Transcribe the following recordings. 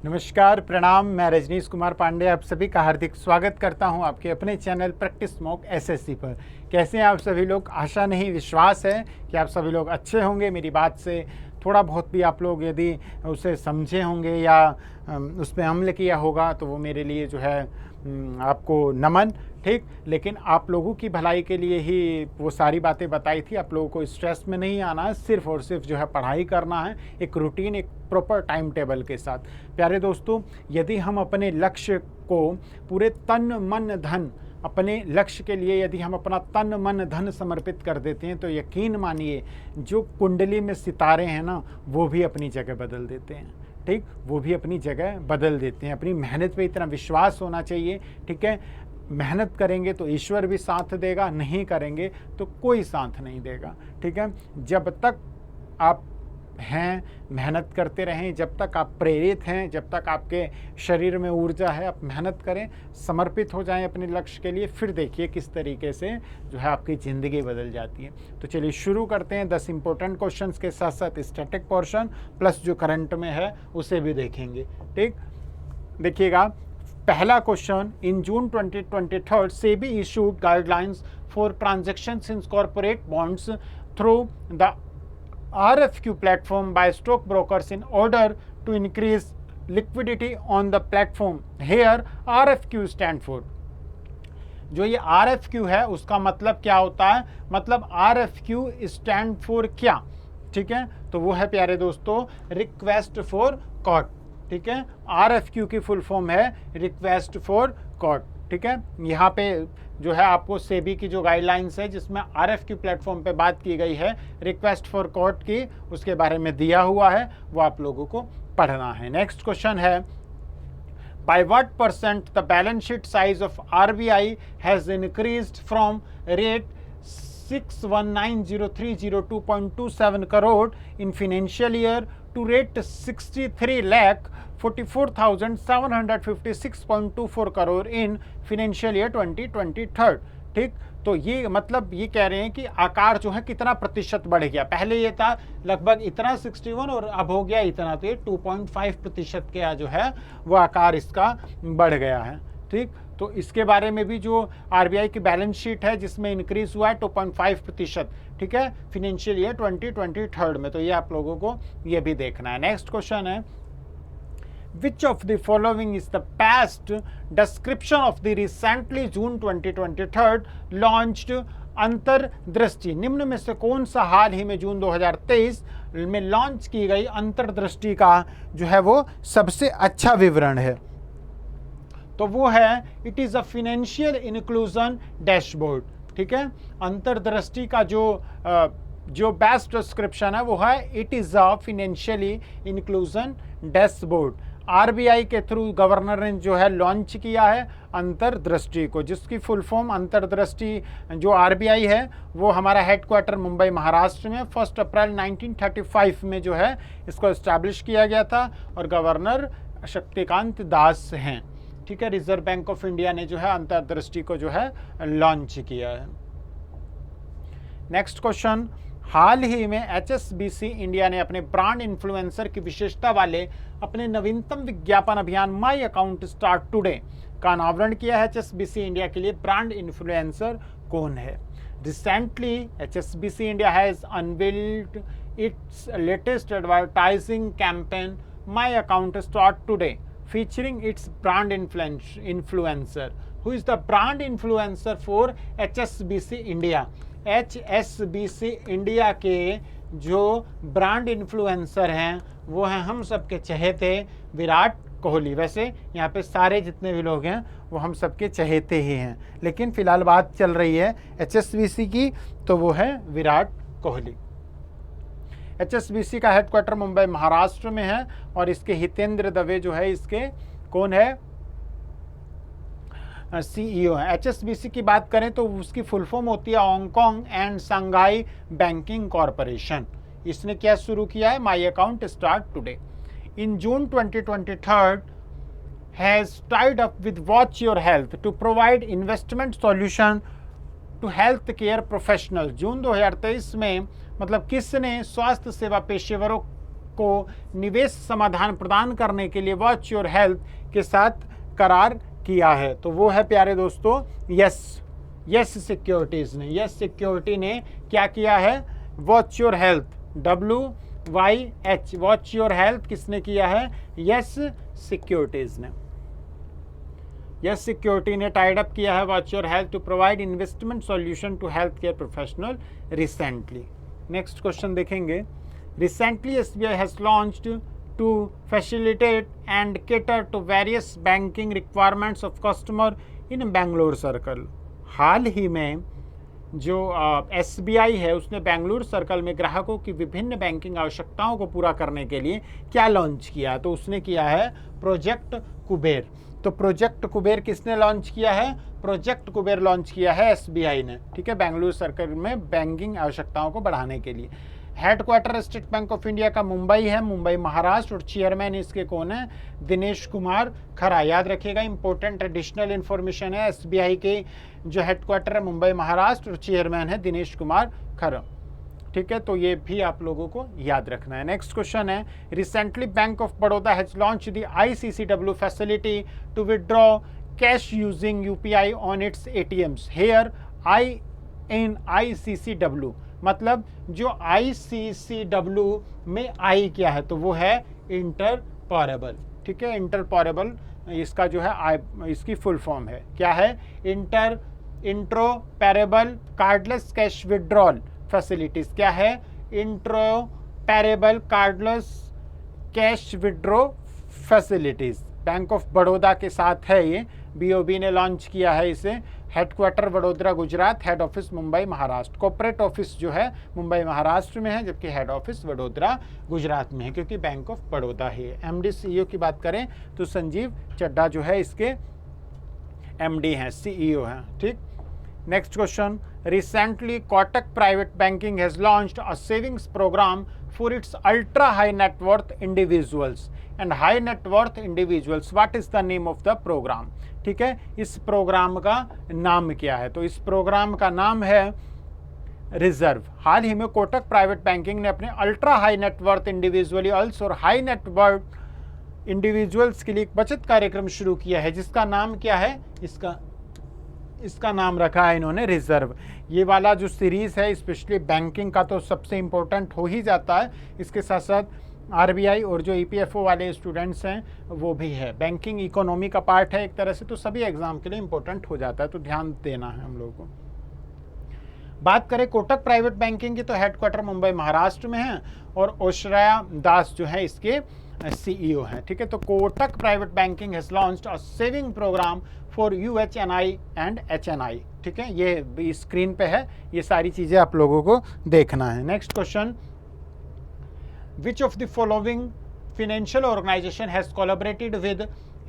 नमस्कार, प्रणाम। मैं रजनीश कुमार पांडे आप सभी का हार्दिक स्वागत करता हूं आपके अपने चैनल प्रैक्टिस मॉक एसएससी पर। कैसे हैं आप सभी लोग? आशा नहीं विश्वास है कि आप सभी लोग अच्छे होंगे। मेरी बात से थोड़ा बहुत भी आप लोग यदि उसे समझे होंगे या उस पर अमल किया होगा तो वो मेरे लिए जो है आपको नमन। ठीक, लेकिन आप लोगों की भलाई के लिए ही वो सारी बातें बताई थी। आप लोगों को स्ट्रेस में नहीं आना है, सिर्फ और सिर्फ जो है पढ़ाई करना है, एक रूटीन, एक प्रॉपर टाइम टेबल के साथ। प्यारे दोस्तों, यदि हम अपने लक्ष्य को पूरे तन मन धन, अपने लक्ष्य के लिए यदि हम अपना तन मन धन समर्पित कर देते हैं तो यकीन मानिए जो कुंडली में सितारे हैं ना, वो भी अपनी जगह बदल देते हैं। ठीक, वो भी अपनी जगह बदल देते हैं। अपनी मेहनत पे इतना विश्वास होना चाहिए। ठीक है, मेहनत करेंगे तो ईश्वर भी साथ देगा, नहीं करेंगे तो कोई साथ नहीं देगा। ठीक है, जब तक आप हैं मेहनत करते रहें, जब तक आप प्रेरित हैं, जब तक आपके शरीर में ऊर्जा है, आप मेहनत करें, समर्पित हो जाएं अपने लक्ष्य के लिए। फिर देखिए किस तरीके से जो है आपकी ज़िंदगी बदल जाती है। तो चलिए शुरू करते हैं। 10 इंपॉर्टेंट क्वेश्चंस के साथ साथ स्टैटिक पोर्शन प्लस जो करंट में है उसे भी देखेंगे। ठीक, देखिएगा पहला question. In June 2023 SEBI issued guidelines for transactions in corporate bonds through the RFQ platform by stockbrokers in order to increase liquidity on the platform. Here RFQ stand for, जो ये RFQ है उसका मतलब क्या होता है? मतलब RFQ stand for क्या? ठीक है, तो वो है प्यारे दोस्तों रिक्वेस्ट फॉर कॉट। ठीक है, RFQ की फुल फॉर्म है रिक्वेस्ट फॉर कॉट। ठीक है, यहाँ पे जो है आपको सेबी की जो गाइडलाइंस है जिसमें RFQ प्लेटफॉर्म पे बात की गई है रिक्वेस्ट फॉर कोर्ट की, उसके बारे में दिया हुआ है, वो आप लोगों को पढ़ना है। नेक्स्ट क्वेश्चन है, by what percent the balance sheet size of RBI has increased from rate 6190,302.27 crore in financial year to rate 63,44,756.24 crore in financial year 2023। ठीक, तो ये मतलब ये कह रहे हैं कि आकार जो है कितना प्रतिशत बढ़ गया। पहले ये था लगभग इतना 61 और अब हो गया इतना, तो ये 2.5% का जो है वो आकार इसका बढ़ गया है। ठीक, तो इसके बारे में भी जो RBI की बैलेंस शीट है जिसमें इंक्रीज हुआ है 2.5%। ठीक है, फाइनेंशियल ईयर 2023 में, तो ये आप लोगों को ये भी देखना है। नेक्स्ट क्वेश्चन है, Which of the following is the best description of the recently June 2023 launched अंतर्दृष्टि? निम्न में से कौन सा हाल ही में जून 2023 में लॉन्च की गई अंतर्दृष्टि का जो है वो सबसे अच्छा विवरण है? तो वो है it is a financial inclusion dashboard. ठीक है, अंतर्दृष्टि का जो बेस्ट डिस्क्रिप्शन है वो है it is a financially inclusion dashboard. RBI के थ्रू गवर्नर ने जो है लॉन्च किया है अंतर्दृष्टि को, जिसकी फुल फॉर्म अंतर्दृष्टि जो RBI है वो हमारा हेडक्वार्टर मुंबई महाराष्ट्र में 1 अप्रैल 1935 में जो है इसको इस्टेब्लिश किया गया था और गवर्नर शक्तिकांत दास हैं। ठीक है, रिजर्व बैंक ऑफ इंडिया ने जो है अंतर्दृष्टि को जो है लॉन्च किया है। नेक्स्ट क्वेश्चन, हाल ही में HSBC इंडिया ने अपने ब्रांड इन्फ्लुएंसर की विशेषता वाले अपने नवीनतम विज्ञापन अभियान माई अकाउंट स्टार्ट टुडे का अनावरण किया है। HSBC इंडिया के लिए ब्रांड इन्फ्लुएंसर कौन है? Recently HSBC India has unveiled it's latest advertising campaign my account start today featuring its brand influencer. Who is the brand influencer for HSBC India? HSBC India के जो brand influencer हैं वो हैं हम सबके चहेते विराट कोहली। वैसे यहाँ पे सारे जितने भी लोग हैं वो हम सबके चहेते ही हैं, लेकिन फिलहाल बात चल रही है HSBC की, तो वो है विराट कोहली। HSBC का हेडक्वार्टर मुंबई महाराष्ट्र में है और इसके हितेंद्र दवे जो है इसके कौन है? CEO है। HSBC की बात करें तो उसकी फुल फॉर्म होती है Hong Kong and Shanghai Banking Corporation. इसने क्या शुरू किया है? My account start today. In June 2023 has tied up with Watch Your Health to provide investment solution to health care professional. जून 2023 में मतलब किसने स्वास्थ्य सेवा पेशेवरों को निवेश समाधान प्रदान करने के लिए वॉच योर हेल्थ के साथ करार किया है। तो वो है प्यारे दोस्तों यस सिक्योरिटीज ने, यस सिक्योरिटी ने क्या किया है, Watch Your Health, WYH, Watch Your Health किसने किया है, यस सिक्योरिटीज ने। यस सिक्योरिटी ने टाइड अप किया है Watch Your Health to provide investment solution to health care professional recently. Next question देखेंगे। Recently SBI has launched to facilitate and cater to various banking requirements of customer in Bangalore circle. हाल ही में जो SBI है उसने Bengaluru circle में ग्राहकों की विभिन्न बैंकिंग आवश्यकताओं को पूरा करने के लिए क्या लॉन्च किया, तो उसने किया है प्रोजेक्ट कुबेर। तो प्रोजेक्ट कुबेर किसने लॉन्च किया है, प्रोजेक्ट कुबेर लॉन्च किया है SBI ने, ठीक है, बेंगलुरु सर्कल में बैंकिंग आवश्यकताओं को बढ़ाने के लिए। Headquarter state bank of India का मुंबई है, मुंबई महाराष्ट्र, और चेयरमैन इसके कौन है, दिनेश कुमार खरा। याद रखिएगा, इंपॉर्टेंट एडिशनल इन्फॉर्मेशन है, SBI के जो हेडक्वार्टर है मुंबई महाराष्ट्र और चेयरमैन है दिनेश कुमार खरा, ठीक है, तो ये भी आप लोगों को याद रखना है। नेक्स्ट क्वेश्चन है, recently Bank of Baroda has launch the ICCW facility to withdraw cash using UPI on its ATMs। Here ICCW मतलब जो ICCW में आई क्या है, तो वो है इंटरपॉरेबल, ठीक है, इंटरपॉरेबल इसका जो है इसकी फुल फॉर्म है, क्या है, interoperable cardless cash withdrawal facilities. क्या है, interoperable cardless cash withdraw facilities. Bank of Baroda के साथ है ये, BOB ने लॉन्च किया है इसे। Headquarter Vadodara Gujarat, head office Mumbai Maharashtra. Corporate office जो है मुंबई महाराष्ट्र में है, जबकि हेड ऑफिस वडोदरा गुजरात में है, क्योंकि बैंक ऑफ बड़ौदा ही है। MD CEO की बात करें तो संजीव चड्डा जो है इसके MD हैं, CEO हैं, ठीक। Next question, recently Kotak private banking has launched a savings programme for its ultra high net worth individuals and high net worth individuals. What is the name of the programme, ठीक है, इस प्रोग्राम का नाम क्या है, तो इस प्रोग्राम का नाम है रिजर्व। हाल ही में कोटक प्राइवेट बैंकिंग ने अपने अल्ट्रा हाई नेटवर्थ इंडिविजुअल्स और हाई नेटवर्थ इंडिविजुअल्स के लिए एक बचत कार्यक्रम शुरू किया है, जिसका नाम क्या है, इसका नाम रखा है इन्होंने रिजर्व। ये वाला जो सीरीज है स्पेशली बैंकिंग का तो सबसे इम्पोर्टेंट हो ही जाता है, इसके साथ साथ RBI और जो EPFO वाले स्टूडेंट्स हैं वो भी है। बैंकिंग इकोनॉमी का पार्ट है एक तरह से, तो सभी एग्जाम के लिए इम्पोर्टेंट हो जाता है, तो ध्यान देना है हम लोगों को। बात करें कोटक प्राइवेट बैंकिंग की, तो हेडक्वार्टर मुंबई महाराष्ट्र में है और ओशराया दास जो है इसके CEO हैं, ठीक है। तो Kotak private banking has launched a saving programme for UHNI and HNI, ठीक है, ये स्क्रीन पे है, ये सारी चीजें आप लोगों को देखना है। Next question, Which of the following financial organization has collaborated with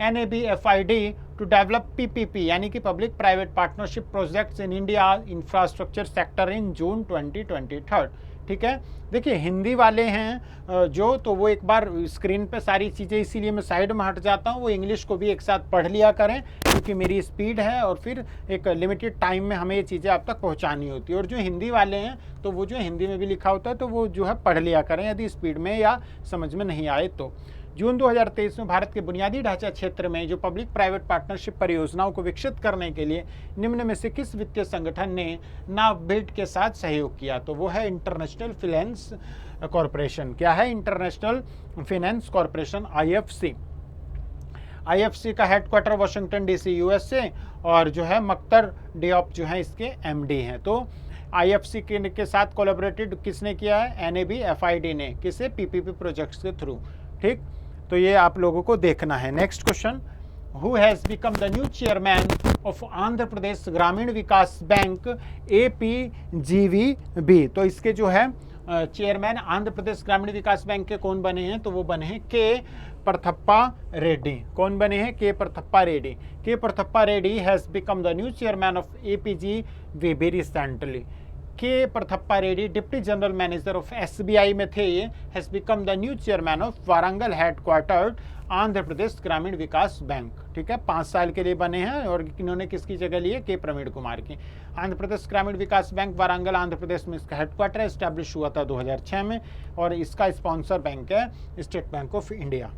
NABFID to develop PPP यानी कि Public Private Partnership Projects in India Infrastructure Sector in June 2023, ठीक है। देखिए हिंदी वाले हैं जो, तो वो एक बार स्क्रीन पे सारी चीज़ें, इसीलिए मैं साइड में हट जाता हूँ, वो इंग्लिश को भी एक साथ पढ़ लिया करें, क्योंकि मेरी स्पीड है और फिर एक लिमिटेड टाइम में हमें ये चीज़ें आप तक पहुँचानी होती है। और जो हिंदी वाले हैं तो वो जो हिंदी में भी लिखा होता है तो वो जो है पढ़ लिया करें, यदि स्पीड में या समझ में नहीं आए तो। जून 2023 में भारत के बुनियादी ढांचा क्षेत्र में जो पब्लिक प्राइवेट पार्टनरशिप परियोजनाओं को विकसित करने के लिए निम्न में से किस वित्तीय संगठन ने नाबार्ड के साथ सहयोग किया, तो वो है इंटरनेशनल फाइनेंस कॉरपोरेशन। क्या है, इंटरनेशनल फाइनेंस कॉरपोरेशन, IFC का हेडक्वार्टर वाशिंगटन DC USA, और जो है मख्तर डियोप जो है इसके MD हैं। तो IFC के साथ कोलैबोरेटेड किसने किया है, NABFID ने, किसे, PPP प्रोजेक्ट्स के थ्रू, ठीक। तो ये आप लोगों को देखना है। Next question, who has become the new chairman of Andhra Pradesh Gramin Vikas bank APGVB। तो इसके जो है चेयरमैन आंध्र प्रदेश ग्रामीण विकास बैंक के कौन बने हैं, तो वो बने हैं K परथप्पा रेड्डी। कौन बने हैं, K Parathappa Reddy. K Parathappa Reddy has become the new chairman of APGVB recently. K Prathappa Reddy deputy general manager of SBI में थे, ये has become the new chairman of Warangal headquartered Andhra Pradesh Gramin Vikas bank. ठीक है, 5 साल के लिए बने हैं और इन्होंने किसकी जगह ली है? के प्रवीण कुमार की। आंध्र प्रदेश ग्रामीण विकास बैंक वारंगल आंध्र प्रदेश में इसका हेडक्वार्टर है, एस्टैब्लिश हुआ था 2006 में और इसका स्पॉन्सर बैंक है स्टेट बैंक ऑफ इंडिया।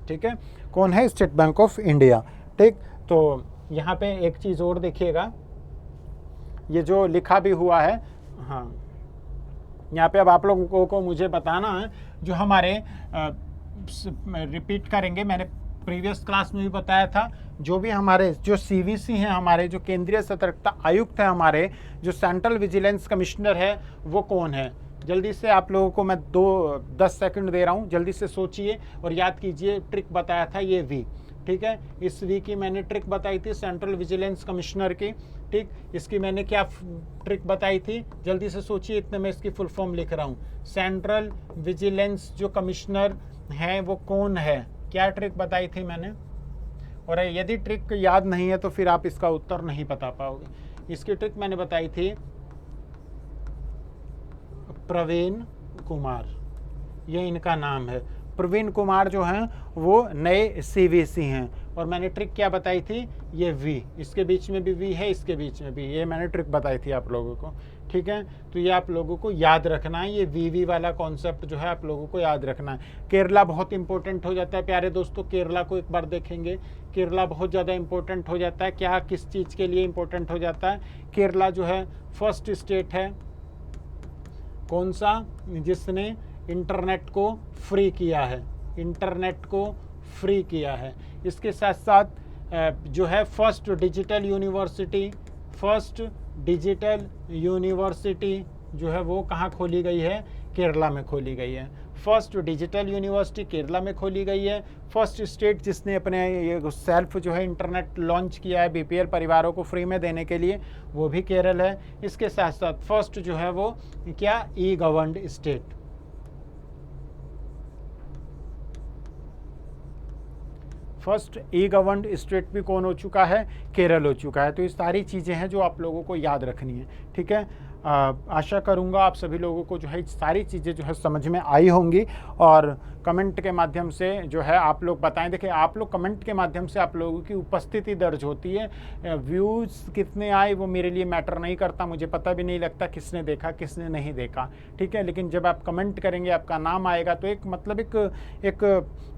ठीक है, कौन है? State bank of India. ठीक, तो यहाँ पे एक चीज़ और देखिएगा, ये जो लिखा भी हुआ है, हाँ यहाँ पे अब आप लोगों को मुझे बताना है, जो हमारे रिपीट करेंगे, मैंने प्रीवियस क्लास में भी बताया था, जो भी हमारे जो CVC हैं, हमारे जो केंद्रीय सतर्कता आयुक्त है, हमारे जो सेंट्रल विजिलेंस कमिश्नर है, वो कौन है? जल्दी से आप लोगों को मैं 10 सेकंड दे रहा हूँ, जल्दी से सोचिए और याद कीजिए। ट्रिक बताया था ये V, ठीक है, इस V की मैंने ट्रिक बताई थी, सेंट्रल विजिलेंस कमिश्नर की। ठीक, इसकी मैंने क्या ट्रिक बताई थी? जल्दी से सोचिए, इतने मैं इसकी फुल फॉर्म लिख रहा हूँ। सेंट्रल विजिलेंस जो कमिश्नर हैं वो कौन है? क्या ट्रिक बताई थी मैंने? और यदि ट्रिक याद नहीं है तो फिर आप इसका उत्तर नहीं बता पाओगे। इसकी ट्रिक मैंने बताई थी प्रवीण कुमार, ये इनका नाम है। प्रवीण कुमार जो हैं वो नए CVC हैं और मैंने ट्रिक क्या बताई थी? ये V, इसके बीच में भी V है, इसके बीच में भी, ये मैंने ट्रिक बताई थी आप लोगों को। ठीक है, तो ये आप लोगों को याद रखना है, ये VV वाला कॉन्सेप्ट जो है आप लोगों को याद रखना है। केरला बहुत इंपॉर्टेंट हो जाता है प्यारे दोस्तों, केरला को एक बार देखेंगे। केरला बहुत ज़्यादा इंपॉर्टेंट हो जाता है। क्या, किस चीज़ के लिए इंपॉर्टेंट हो जाता है? केरला जो है फर्स्ट स्टेट है, कौन सा? जिसने इंटरनेट को फ्री किया है, इंटरनेट को फ्री किया है। इसके साथ साथ जो है फर्स्ट डिजिटल यूनिवर्सिटी जो है वो कहाँ खोली गई है? केरला में खोली गई है। फर्स्ट डिजिटल यूनिवर्सिटी केरला में खोली गई है। फर्स्ट स्टेट जिसने अपने ये सेल्फ जो है इंटरनेट लॉन्च किया है BPL परिवारों को फ्री में देने के लिए, वो भी केरल है। इसके साथ साथ फर्स्ट जो है वो क्या? ई-गवर्न्ड स्टेट। फर्स्ट ई-गवर्न्ड स्टेट भी कौन हो चुका है? केरल हो चुका है। तो ये सारी चीज़ें हैं जो आप लोगों को याद रखनी है। ठीक है, आशा करूंगा आप सभी लोगों को जो है सारी चीज़ें जो है समझ में आई होंगी और कमेंट के माध्यम से जो है आप लोग बताएं। देखिए, आप लोग कमेंट के माध्यम से आप लोगों की उपस्थिति दर्ज होती है। व्यूज़ कितने आए वो मेरे लिए मैटर नहीं करता, मुझे पता भी नहीं लगता किसने देखा किसने नहीं देखा। ठीक है, लेकिन जब आप कमेंट करेंगे, आपका नाम आएगा, तो एक मतलब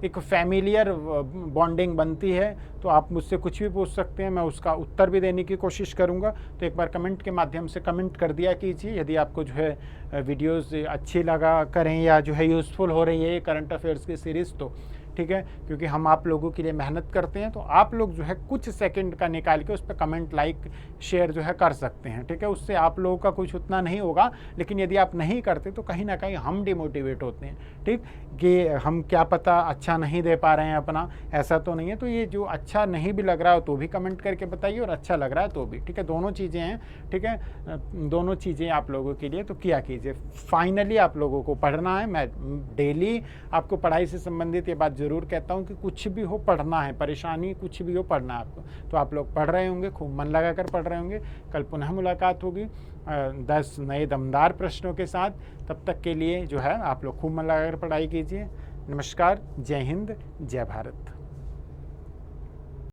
एक फैमिलियर बॉन्डिंग बनती है। तो आप मुझसे कुछ भी पूछ सकते हैं, मैं उसका उत्तर भी देने की कोशिश करूँगा। तो एक बार कमेंट के माध्यम से कमेंट कर दिया कीजिए यदि आपको जो है वीडियोस अच्छी लगा करें या जो है यूज़फुल हो रही है करंट अफेयर्स की सीरीज़, तो ठीक है, क्योंकि हम आप लोगों के लिए मेहनत करते हैं। तो आप लोग जो है कुछ सेकंड का निकाल के उस पर कमेंट, लाइक, शेयर जो है कर सकते हैं। ठीक है, उससे आप लोगों का कुछ उतना नहीं होगा, लेकिन यदि आप नहीं करते तो कहीं ना कहीं हम डिमोटिवेट होते हैं। ठीक, कि हम क्या पता अच्छा नहीं दे पा रहे हैं अपना, ऐसा तो नहीं है। तो ये जो अच्छा नहीं भी लग रहा हो तो भी कमेंट करके बताइए और अच्छा लग रहा है तो भी। ठीक है, दोनों चीज़ें हैं। ठीक है, दोनों चीज़ें आप लोगों के लिए, तो किया कीजिए। फाइनली आप लोगों को पढ़ना है। मैं डेली आपको पढ़ाई से संबंधित ये बात ज़रूर कहता हूँ कि कुछ भी हो पढ़ना है, परेशानी कुछ भी हो पढ़ना है आपको। तो आप लोग पढ़ रहे होंगे, खूब मन लगा कर पढ़ रहे होंगे। कल पुनः मुलाकात होगी 10 नए दमदार प्रश्नों के साथ। तब तक के लिए जो है आप लोग खूब मन लगा कर पढ़ाई कीजिए। नमस्कार, जय हिंद, जय भारत।